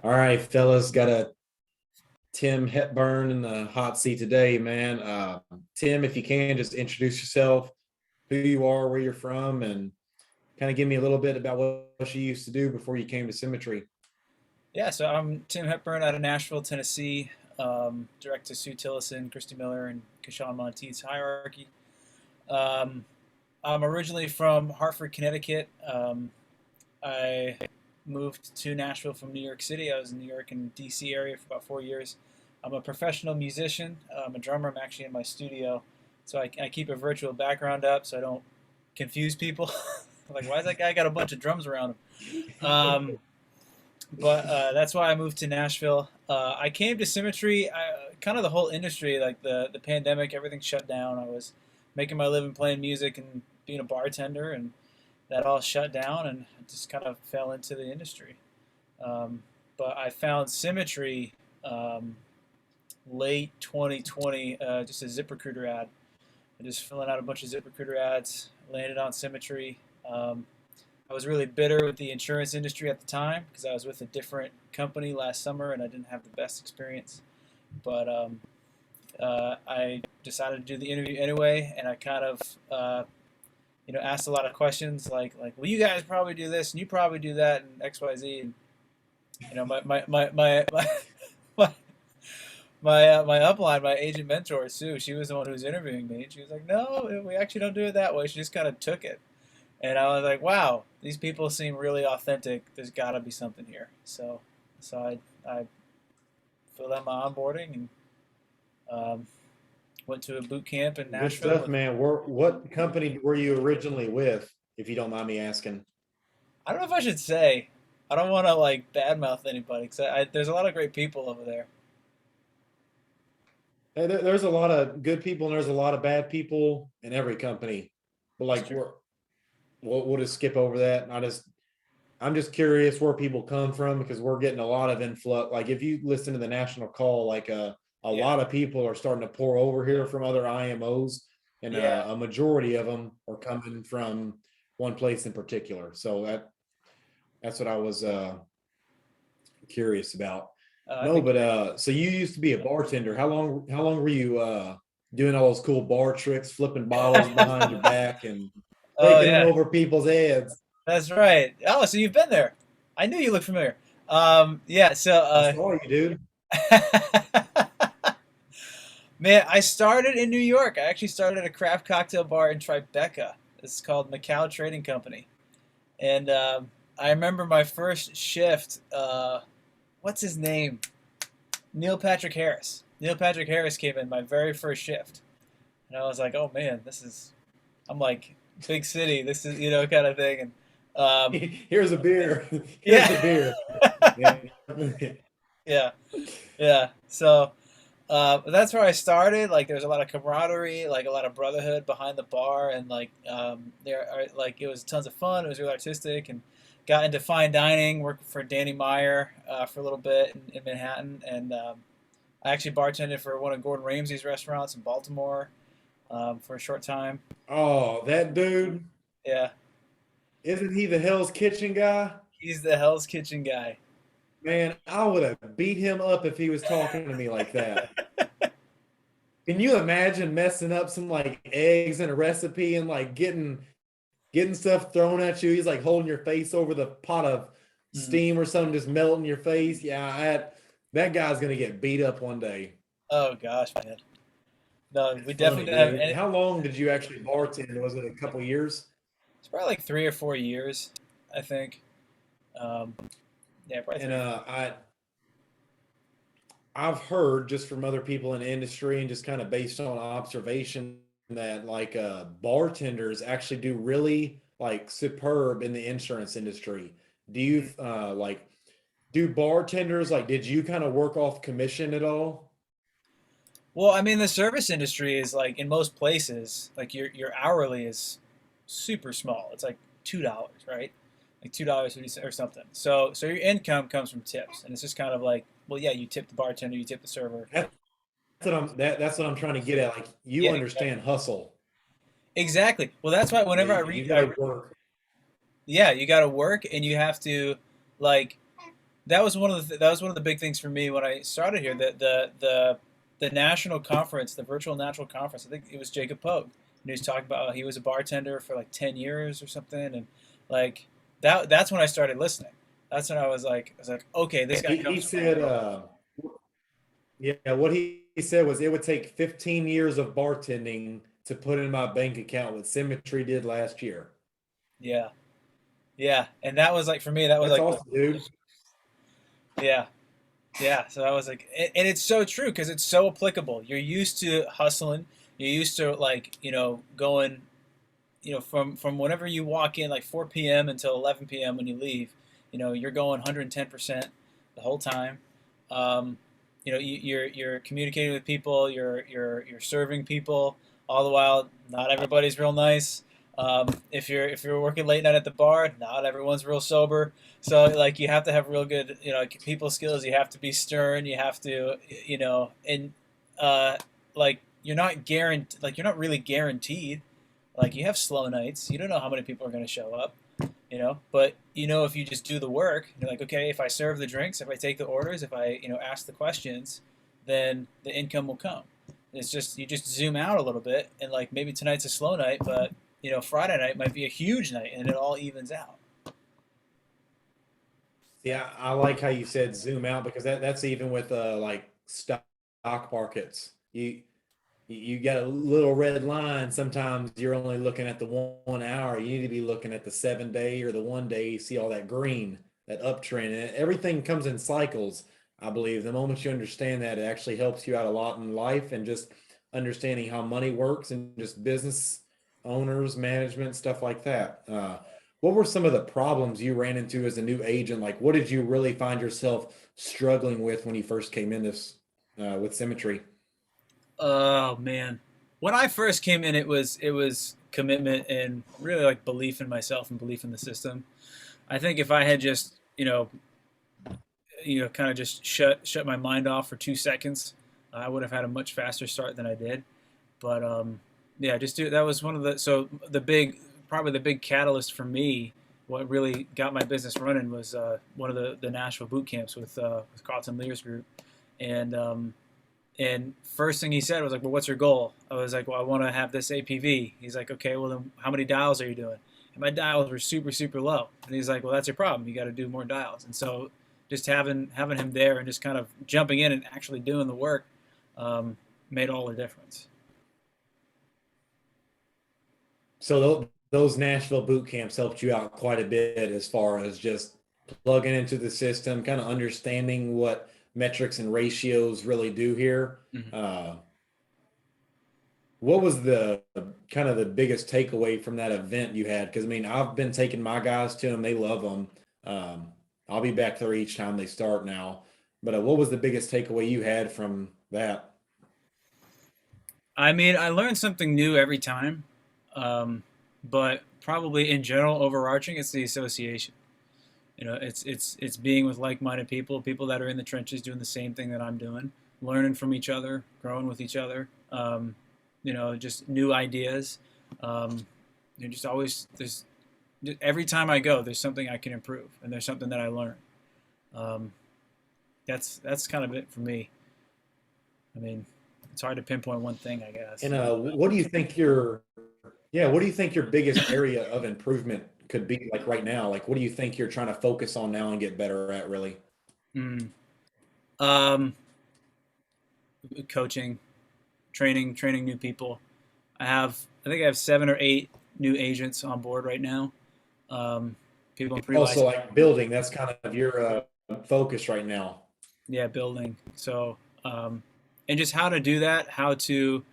All right, fellas, got a Tim Hepburn in the hot seat today, man. Tim, if you can, just introduce yourself, who you are, where you're from, and kind of give me a little bit about what you used to do before you came to Symmetry. Yeah, so I'm Tim Hepburn out of Nashville, Tennessee. Direct to Sue Tillison, Christy Miller, and Kashawn Monteith's Hierarchy. Um, I'm originally from Hartford, Connecticut. I moved to Nashville from New York City. I was in New York and DC area for about 4 years. I'm a professional musician. I'm a drummer. I'm actually in my studio. So I keep a virtual background up so I don't confuse people. Like, why is that guy got a bunch of drums around him? But that's why I moved to Nashville. I came to Symmetry, kind of the whole industry, like the pandemic, everything shut down. I was making my living playing music and being a bartender, and that all shut down, and I just kind of fell into the industry. Um, but I found Symmetry um, late 2020, just a ZipRecruiter ad. I just filling out a bunch of ZipRecruiter ads, landed on Symmetry. I was really bitter with the insurance industry at the time because I was with a different company last summer and I didn't have the best experience. But I decided to do the interview anyway, and I kind of asked a lot of questions like, well, you guys probably do this and you probably do that and X Y Z, and my my upline, my agent mentor Sue, she was the one who was interviewing me, and she was like, no, we actually don't do it that way. She just kind of took it. And I was like, wow, these people seem really authentic. There's got to be something here. So I filled out my onboarding and um, went to a boot camp in Good Nashville. stuff, man. What company were you originally with, if you don't mind me asking? I don't know if I should say. I don't want to like badmouth anybody because there's a lot of great people over there. Hey, there's a lot of good people and there's a lot of bad people in every company. But It's like true. we'll just skip over that. I'm just curious where people come from because we're getting a lot of influx. Like if you listen to the national call, like a Yeah. lot of people are starting to pour over here from other IMOs, and Yeah. a majority of them are coming from one place in particular. So that's what I was curious about. I No, think but you're. so you used to be a bartender. How long were you doing all those cool bar tricks, flipping bottles behind your back and Oh breaking them yeah, over people's heads? that's right. Oh, so you've been there. I knew you looked familiar. Yeah. So I saw you, dude. man, I started in New York. I actually started at a craft cocktail bar in Tribeca. It's called Macau Trading Company. And I remember my first shift. What's his name? Neil Patrick Harris. Neil Patrick Harris came in my very first shift. And I was like, oh man, this is, I'm like, big city. This is, kind of thing. And Here's a beer. Here's yeah, a beer. Yeah. yeah, yeah. So that's where I started. Like, there was a lot of camaraderie, like a lot of brotherhood behind the bar, and like it was tons of fun. It was really artistic, and got into fine dining. Worked for Danny Meyer for a little bit in Manhattan, and I actually bartended for one of Gordon Ramsay's restaurants in Baltimore for a short time. Oh, that dude. Yeah, Isn't he the Hell's Kitchen guy? he's the Hell's Kitchen guy. Man, I would have beat him up if he was talking to me like that. Can you imagine messing up some like eggs in a recipe and like getting stuff thrown at you? He's like holding your face over the pot of Mhm. steam or something, just melting your face. Yeah, that guy's gonna get beat up one day. Oh gosh, man. No, That's we definitely funny, didn't have dude. any. How long did you actually bartend? Was it a couple years? It's probably like 3 or 4 years, I think. Um, yeah, probably And 3 or 4. I've heard just from other people in the industry and just kind of based on observation that like bartenders actually do really like superb in the insurance industry. Do you like do bartenders like did you kind of work off commission at all? Well, I mean, the service industry is like in most places, like your hourly is super small. It's like $2, right? Like $2 or something. So your income comes from tips, and it's just kind of like, well, yeah, you tip the bartender, you tip the server. That's that's what I'm trying to get at. Like you Yeah, understand hustle. exactly. Well, that's why Yeah, whenever you got to work. yeah, you got to work, and you have to like that was one of that was one of the big things for me when I started here. The national conference, the virtual national conference. I think it was Jacob Pogue, and he was talking about how he was a bartender for like 10 years or something, and like that's when I started listening. That's when I was like, okay, this Yeah, guy he comes from said, yeah, what he said was it would take 15 years of bartending to put in my bank account what Symmetry did last year. yeah, yeah, and that was like for me, that was That's like awesome, dude. yeah, yeah. So I was like, and it's so true because it's so applicable. You're used to hustling. You're used to like going from whenever you walk in, like 4 p.m. until 11 p.m. when you leave, you're going 110% the whole time. You're communicating with people, you're serving people, all the while. Not everybody's real nice. If you're working late night at the bar, not everyone's real sober. So like you have to have real good like people skills. You have to be stern. You have to and uh, like you're not really guaranteed. Like you have slow nights. You don't know how many people are going to show up, but if you just do the work, you're like, okay, if I serve the drinks, if I take the orders, if I ask the questions, then the income will come. It's just you just zoom out a little bit, and like maybe tonight's a slow night, but Friday night might be a huge night, and it all evens out. Yeah, I like how you said zoom out because that's even with like stock markets. You got a little red line. Sometimes you're only looking at the 1 hour. You need to be looking at the 7 day or the 1 day. You see all that green, that uptrend, and everything comes in cycles. I believe the moment you understand that, it actually helps you out a lot in life and just understanding how money works and just business owners, management, stuff like that. What were some of the problems you ran into as a new agent? Like, what did you really find yourself struggling with when you first came in this with Symmetry? Oh man, when I first came in, it was commitment and really like belief in myself and belief in the system. I think if I had just kind of just shut my mind off for 2 seconds, I would have had a much faster start than I did. But yeah, just do that was one of probably the big catalyst for me. What really got my business running was one of the Nashville boot camps with Carlton Lear's group, and first thing he said was like, "Well, what's your goal?" I was like, "Well, I want to have this APV." He's like, "Okay, well then, how many dials are you doing?" And my dials were super super low, and he's like, "Well, that's your problem. You got to do more dials." And so, just having him there and just kind of jumping in and actually doing the work made all the difference. So those Nashville boot camps helped you out quite a bit as far as just plugging into the system, kind of understanding what metrics and ratios really do here. Mm-hmm. What was the kind of the biggest takeaway from that event you had? Because I mean, I've been taking my guys to them; they love them. I'll be back there each time they start now. But what was the biggest takeaway you had from that? I mean, I learned something new every time, um, but probably in general, overarching, it's the association. It's being with like-minded people, people that are in the trenches doing the same thing that I'm doing, learning from each other, growing with each other. Just new ideas. Just always there's every time I go, there's something I can improve, and there's something that I learn. Um, that's kind of it for me. I mean, it's hard to pinpoint one thing, I guess. And what do you think what do you think your biggest area of improvement could be like right now? Like, what do you think you're trying to focus on now and get better at really? Mm. Um, Coaching, training new people. I think I have 7 or 8 new agents on board right now. Um, People in Also, pre-license. like building, that's kind of your focus right now. Yeah, building. So, and just how to do that, how to,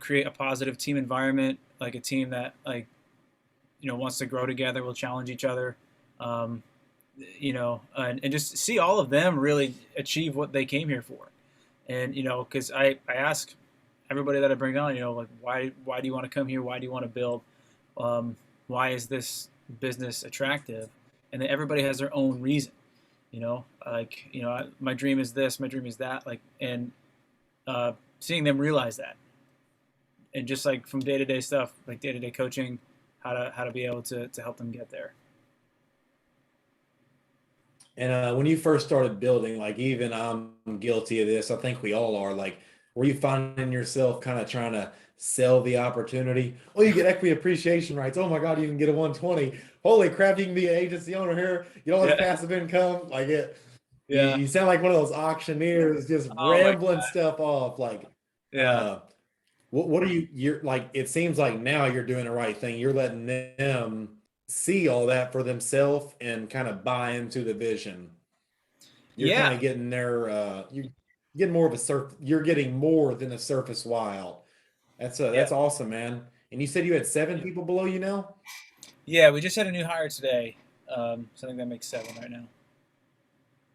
create a positive team environment, like a team that wants to grow together, will challenge each other, um, and just see all of them really achieve what they came here for. And because I ask everybody that I bring on, like why do you want to come here? Why do you want to build? Um, why is this business attractive? And then everybody has their own reason. My dream is this, my dream is that, like, and seeing them realize that, and just like from day to day stuff, like day to day coaching, how to be able to help them get there. And when you first started building, like even I'm guilty of this, I think we all are, like, were you finding yourself kind of trying to sell the opportunity? Oh, you get equity appreciation rights. Oh my God, you can get a 120. Holy crap, you can be an agency owner here. You don't have Yeah, passive income. Like it, yeah. you sound like one of those auctioneers just Oh my rambling stuff off. Like, Yeah. uh, what are you're like, it seems like now you're doing the right thing. You're letting them see all that for themselves and kind of buy into the vision. You're Yeah. kind of getting there. You're getting more of a you're getting more than a surface Y out. Yeah. That's awesome, man. And you said you had 7 people below you now? Yeah, we just had a new hire today. So I think that makes 7 right now.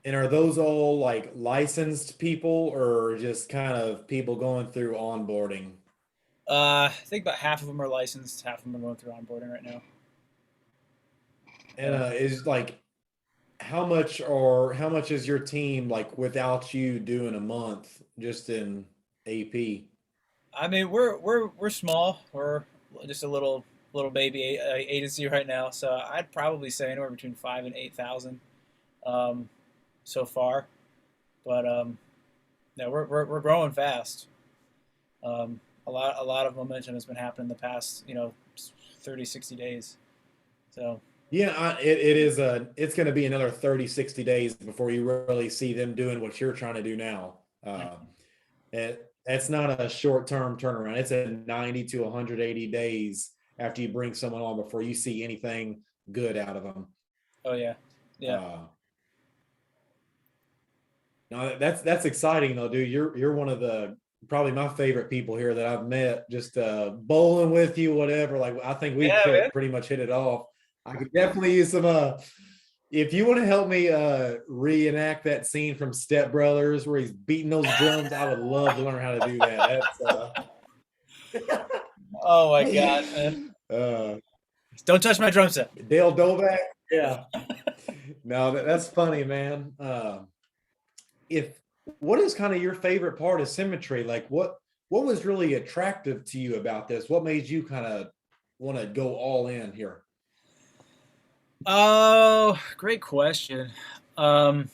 And are those all like licensed people or just kind of people going through onboarding? I think about half of them are licensed, half of them are going through onboarding right now. And Yeah. is like how much is your team like without you doing a month just in AP? I mean, we're small. We're just a little baby agency right now. So I'd probably say anywhere between 5 and 8,000 um, so far. But yeah, we're growing fast. A lot of momentum has been happening the past 30 60 days. So Yeah, it is it's going to be another 30, 60 days before you really see them doing what you're trying to do now. That's not a short-term turnaround. It's a 90 to 180 days after you bring someone on before you see anything good out of them. oh yeah, yeah. Uh, no, that's exciting though, dude. You're one of the probably my favorite people here that I've met. Just bowling with you, whatever. Like I think we Yeah, man. pretty much hit it off. I could definitely use some. If you want to help me reenact that scene from Step Brothers where he's beating those drums, I would love to learn how to do that. Oh my God, That's man. uh, Don't touch my drum set. Dale Doback. Yeah, no, that's funny, man. If what is kind of your favorite part of Symmetry? Like what was really attractive to you about this? What made you kind of want to go all in here? Oh, great question. Um,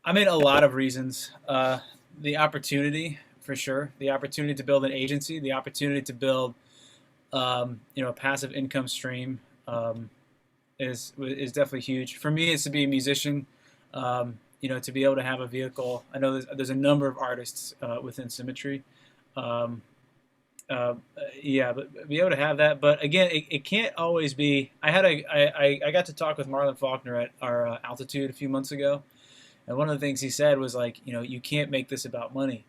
I mean, a lot of reasons. The opportunity, for sure. The opportunity to build an agency, the opportunity to build, a passive income stream is definitely huge. For me, it's to be a musician. To be able to have a vehicle. I know there's a number of artists within Symmetry. Um, uh, yeah, but be able to have that. But again, it can't always be. I got to talk with Marlon Faulkner at our altitude a few months ago, and one of the things he said was like, you can't make this about money,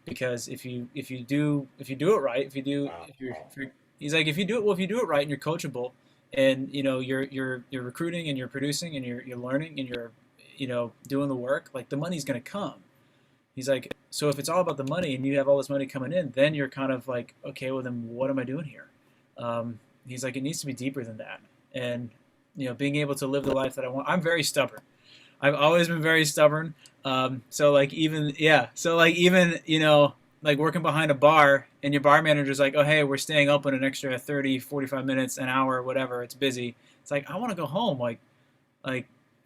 because if you do it right, Wow. if you're he's like, if you do it right and you're coachable, and you're recruiting and you're producing and you're learning and you're doing the work, like the money's gonna come. He's like, so if it's all about the money and you have all this money coming in, then you're kind of like, okay, well then what am I doing here? He's like, it needs to be deeper than that, and being able to live the life that I want. I'm very stubborn. I've always been very stubborn. So like even yeah, so like even like working behind a bar and your bar manager's like, oh hey, we're staying open an extra 30, 45 minutes, an hour, whatever. It's busy. It's like I want to go home. Like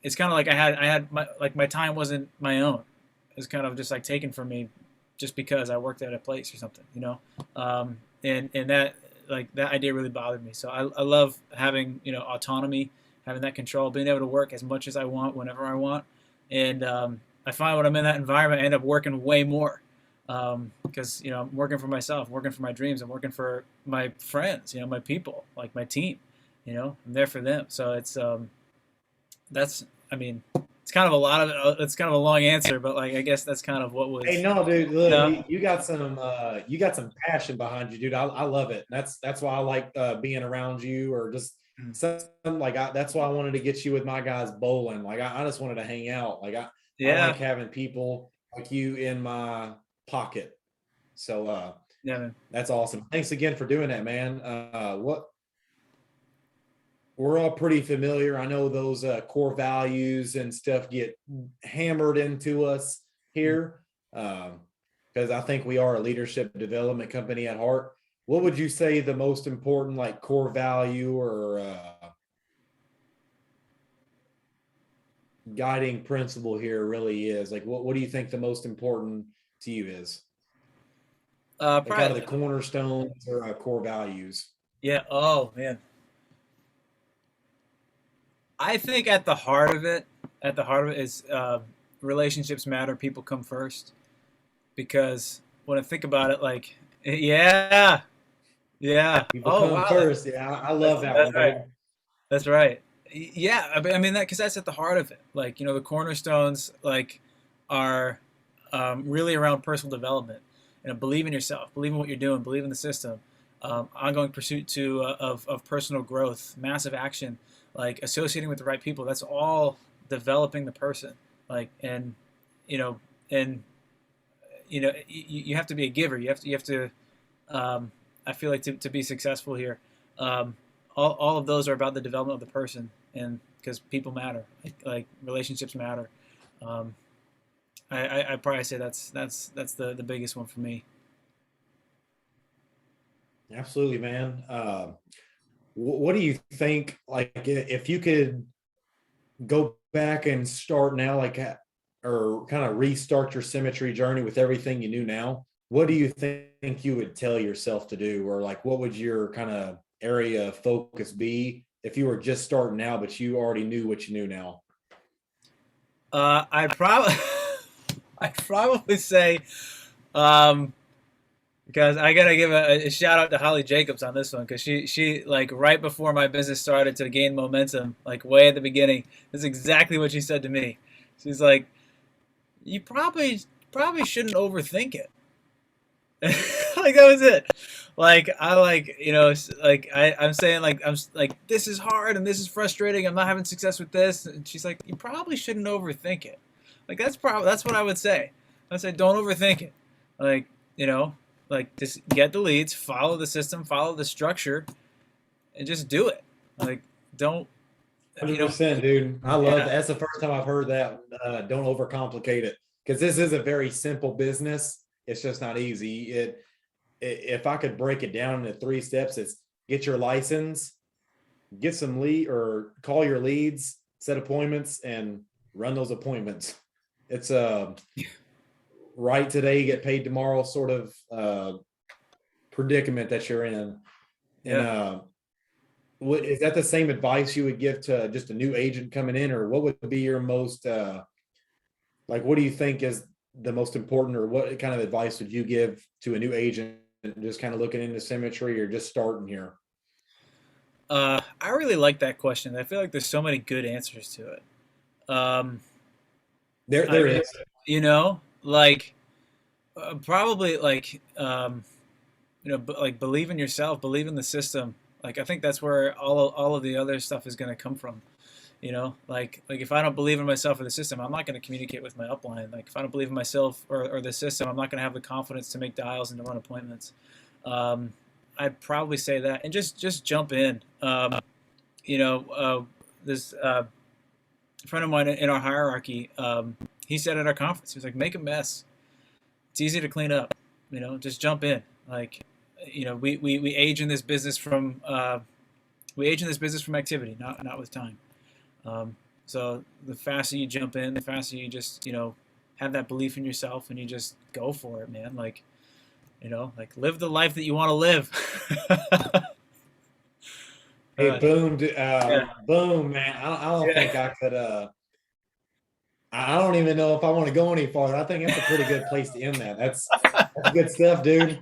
it's kind of like I had my time wasn't my own. It's kind of just like taken from me, just because I worked at a place or something. And that like that idea really bothered me. So I love having autonomy, having that control, being able to work as much as I want whenever I want. And I find when I'm in that environment, I end up working way more because I'm working for myself, I'm working for my dreams, I'm working for my friends, my people, like my team. I'm there for them. So that's I mean it's kind of a lot of it. It's kind of a long answer, but like I guess that's kind of what Hey, was. no, dude, You look, know? you got some passion behind you, dude. I love it. That's why I like being around you or just something like that's why I wanted to get you with my guys bowling. Like I just wanted to hang out. Like I Yeah, like having people like you in my pocket. So yeah, man. that's awesome. Thanks again for doing that, man. What we're all pretty familiar. I know those core values and stuff get hammered into us here because I think we are a leadership development company at heart. What would you say the most important like core value or guiding principle here really is? Like, what do you think the most important to you is? Like, kind of the Probably, cornerstones or core values. yeah. Oh man, I think at the heart of it is relationships matter. People come first because when I think about it, like, yeah, yeah. People Oh come wow, first. Yeah, I love that that's one, right. dude. That's right. Yeah, I mean that because that's at the heart of it. Like the cornerstones like are really around personal development. Believe in yourself, believe in what you're doing, believe in the system. Ongoing pursuit of personal growth, massive action, like associating with the right people. That's all developing the person. Like you know and you have to be a giver. You have to I feel like to be successful here, um, all of those are about the development of the person, and because people matter, like relationships matter. Um, I probably say that's the biggest one for me. Absolutely, man. What do you think? Like, if you could go back and start now, like, or kind of restart your symmetry journey with everything you knew now, what do you think you would tell yourself to do? Or, like, what would your kind of area of focus be if you were just starting now, but you already knew what you knew now? I probably I probably say um, because I gotta give a shout out to Holly Jacobs on this one because she like right before my business started to gain momentum, like way at the beginning, this is exactly what she said to me. She's like, you probably shouldn't overthink it. Like that was it. Like I like like I'm saying like I'm like this is hard and this is frustrating. I'm not having success with this. And she's like, you probably shouldn't overthink it. Like that's what I would say. I would say don't overthink it. Like you know like just get the leads, follow the system, follow the structure, and just do it. Like don't you know 100%, dude. I love yeah that. That's the first time I've heard that. Don't overcomplicate it because this is a very simple business. It's just not easy. If I could break it down into 3 steps, it's get your license, get some lead or call your leads, set appointments, and run those appointments. It's a right today, get paid tomorrow sort of predicament that you're in. And yeah. what is that the same advice you would give to just a new agent coming in, or what would be your most like what do you think is the most important, or what kind of advice would you give to a new agent just kind of looking into symmetry or just starting here? I really like that question. I feel like there's so many good answers to it. There I is. like probably like like believe in yourself, believe in the system. Like I think that's where all of the other stuff is going to come from. Like if I don't believe in myself or the system, I'm not going to communicate with my upline. Like if I don't believe in myself or the system, I'm not going to have the confidence to make dials and to run appointments. Um, I'd probably say that, and just jump in. You know, this a friend of mine in our hierarchy, he said at our conference, he was like, make a mess. It's easy to clean up. Just jump in. Like, we age in this business from activity, not with time. So the faster you jump in, the faster you just have that belief in yourself, and you just go for it, man. Like like live the life that you want to live. Hey, boom, Yeah, boom, man. I don't yeah. think I could. I don't even know if I want to go any farther. I think that's a pretty good place to end that. That's good stuff, dude.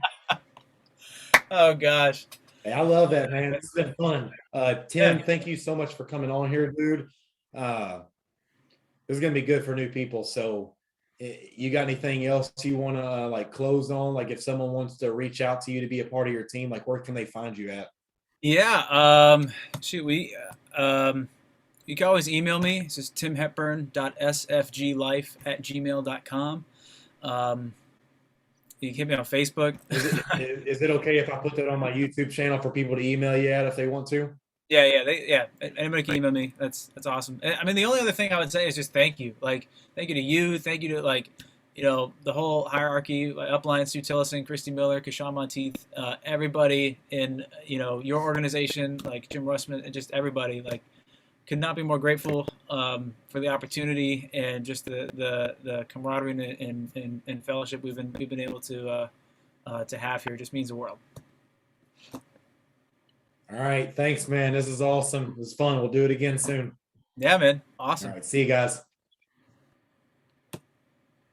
Oh gosh. Hey, I love that, man. It's been fun. Yeah. Tim, thank you so much for coming on here, dude. Uh, this is gonna be good for new people. So, you got anything else you want to like close on? Like, if someone wants to reach out to you to be a part of your team, like, where can they find you at? Yeah. Shoot, you can always email me. It's just tim.hepburn.sfglife@gmail.com. Um, you can hit me on Facebook. Is it okay if I put that on my YouTube channel for people to email you at if they want to? Yeah. Anybody can email me. That's awesome. I mean, the only other thing I would say is just thank you. Like, thank you to you. Thank you to the whole hierarchy, like Upline, Sue Tillison, Christy Miller, Kashawn Monteith, everybody in your organization, like Jim Russman, and just everybody. Like, could not be more grateful for the opportunity and just the camaraderie and fellowship we've been able to have here. It just means the world. All right. Thanks, man. This is awesome. It was fun. We'll do it again soon. Yeah, man. All Awesome. right. See you guys.